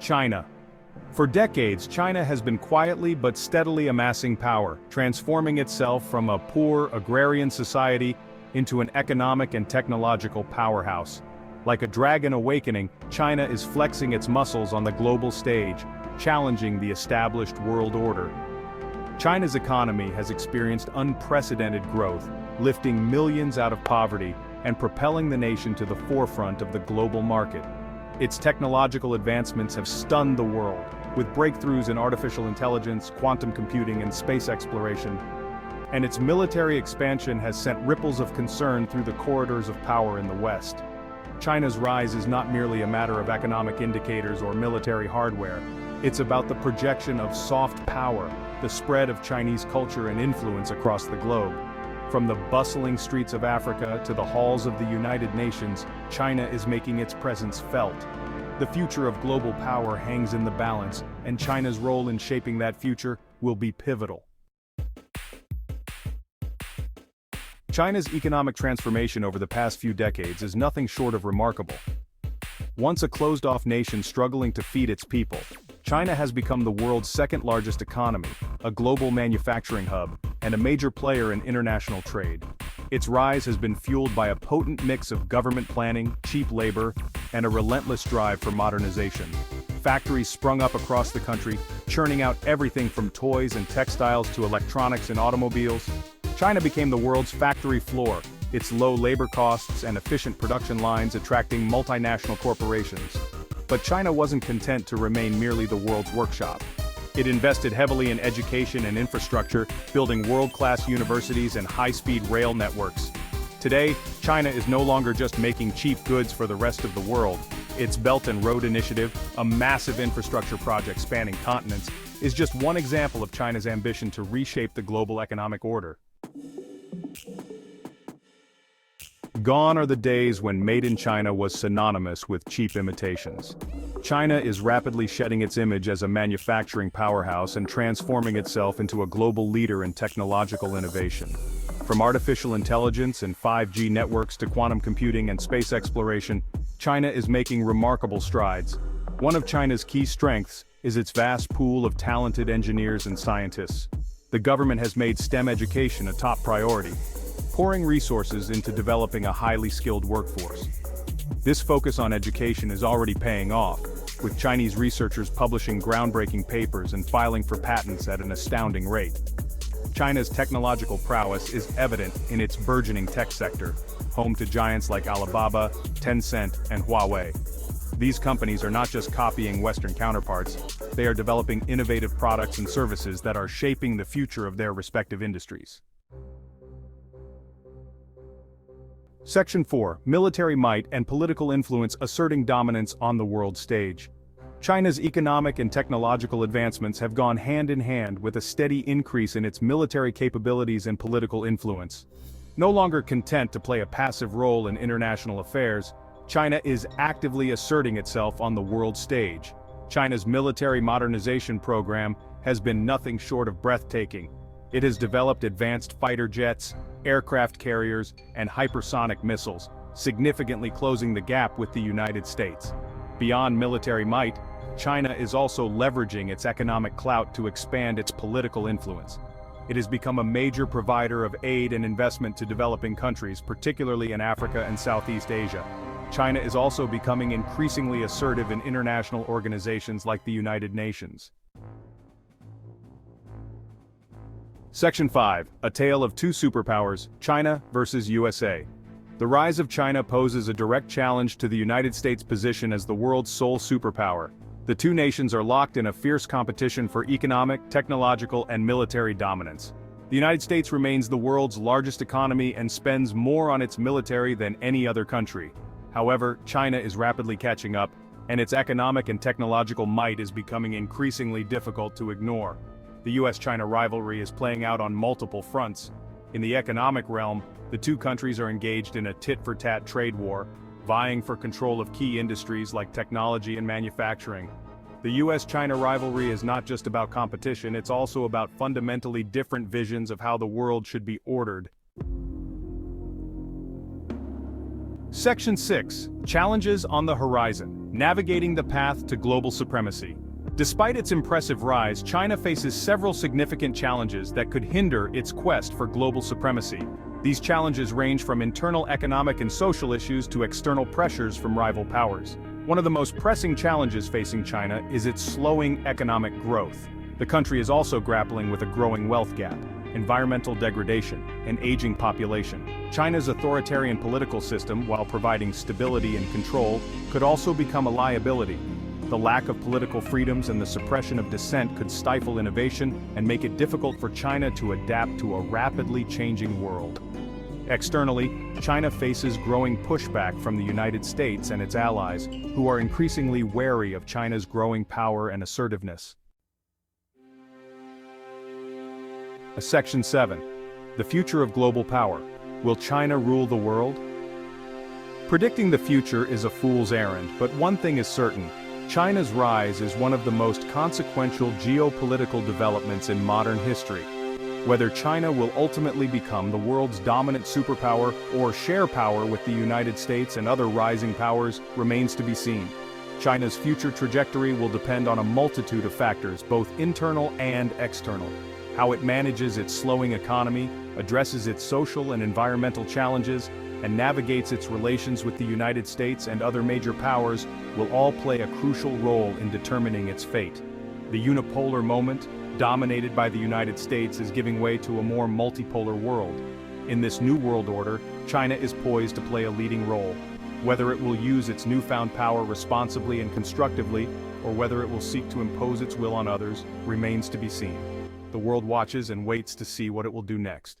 China. For decades, China has been quietly but steadily amassing power, transforming itself from a poor, agrarian society into an economic and technological powerhouse. Like a dragon awakening, China is flexing its muscles on the global stage, challenging the established world order. China's economy has experienced unprecedented growth, lifting millions out of poverty and propelling the nation to the forefront of the global market. Its technological advancements have stunned the world, with breakthroughs in artificial intelligence, quantum computing, and space exploration. And its military expansion has sent ripples of concern through the corridors of power in the West. China's rise is not merely a matter of economic indicators or military hardware. It's about the projection of soft power, the spread of Chinese culture and influence across the globe. From the bustling streets of Africa to the halls of the United Nations, China is making its presence felt. The future of global power hangs in the balance, and China's role in shaping that future will be pivotal. China's economic transformation over the past few decades is nothing short of remarkable. Once a closed-off nation struggling to feed its people, China has become the world's second-largest economy, a global manufacturing hub, and a major player in international trade. Its rise has been fueled by a potent mix of government planning, cheap labor, and a relentless drive for modernization. Factories sprung up across the country, churning out everything from toys and textiles to electronics and automobiles. China became the world's factory floor, its low labor costs and efficient production lines attracting multinational corporations. But China wasn't content to remain merely the world's workshop. It invested heavily in education and infrastructure, building world-class universities and high-speed rail networks. Today, China is no longer just making cheap goods for the rest of the world. Its Belt and Road Initiative, a massive infrastructure project spanning continents, is just one example of China's ambition to reshape the global economic order. Gone are the days when made in China was synonymous with cheap imitations. China is rapidly shedding its image as a manufacturing powerhouse and transforming itself into a global leader in technological innovation. From artificial intelligence and 5G networks to quantum computing and space exploration, China is making remarkable strides. One of China's key strengths is its vast pool of talented engineers and scientists. The government has made STEM education a top priority, pouring resources into developing a highly skilled workforce. This focus on education is already paying off, with Chinese researchers publishing groundbreaking papers and filing for patents at an astounding rate. China's technological prowess is evident in its burgeoning tech sector, home to giants like Alibaba, Tencent, and Huawei. These companies are not just copying Western counterparts, they are developing innovative products and services that are shaping the future of their respective industries. Section 4. Military might and political influence asserting dominance on the world stage. China's economic and technological advancements have gone hand in hand with a steady increase in its military capabilities and political influence. No longer content to play a passive role in international affairs, China is actively asserting itself on the world stage. China's military modernization program has been nothing short of breathtaking. It has developed advanced fighter jets, aircraft carriers, and hypersonic missiles, significantly closing the gap with the United States. Beyond military might, China is also leveraging its economic clout to expand its political influence. It has become a major provider of aid and investment to developing countries, particularly in Africa and Southeast Asia. China is also becoming increasingly assertive in international organizations like the United Nations. Section 5. A tale of two superpowers, China versus USA. The rise of China poses a direct challenge to the United States' position as the world's sole superpower. The two nations are locked in a fierce competition for economic, technological, and military dominance. The United States remains the world's largest economy and spends more on its military than any other country. However, China is rapidly catching up, and its economic and technological might is becoming increasingly difficult to ignore. The US-China rivalry is playing out on multiple fronts. In the economic realm, the two countries are engaged in a tit-for-tat trade war, vying for control of key industries like technology and manufacturing. The US-China rivalry is not just about competition, it's also about fundamentally different visions of how the world should be ordered. Section 6. Challenges on the horizon. Navigating the path to global supremacy. Despite its impressive rise, China faces several significant challenges that could hinder its quest for global supremacy. These challenges range from internal economic and social issues to external pressures from rival powers. One of the most pressing challenges facing China is its slowing economic growth. The country is also grappling with a growing wealth gap, environmental degradation, and aging population. China's authoritarian political system, while providing stability and control, could also become a liability. The lack of political freedoms and the suppression of dissent could stifle innovation and make it difficult for China to adapt to a rapidly changing world. Externally, China faces growing pushback from the United States and its allies, who are increasingly wary of China's growing power and assertiveness. Section 7. The future of global power. Will China rule the world? Predicting the future is a fool's errand, but one thing is certain. China's rise is one of the most consequential geopolitical developments in modern history. Whether China will ultimately become the world's dominant superpower or share power with the United States and other rising powers remains to be seen. China's future trajectory will depend on a multitude of factors, both internal and external. How it manages its slowing economy, addresses its social and environmental challenges, and navigates its relations with the United States and other major powers will all play a crucial role in determining its fate. The unipolar moment, dominated by the United States, is giving way to a more multipolar world. In this new world order, China is poised to play a leading role. Whether it will use its newfound power responsibly and constructively, or whether it will seek to impose its will on others, remains to be seen. The world watches and waits to see what it will do next.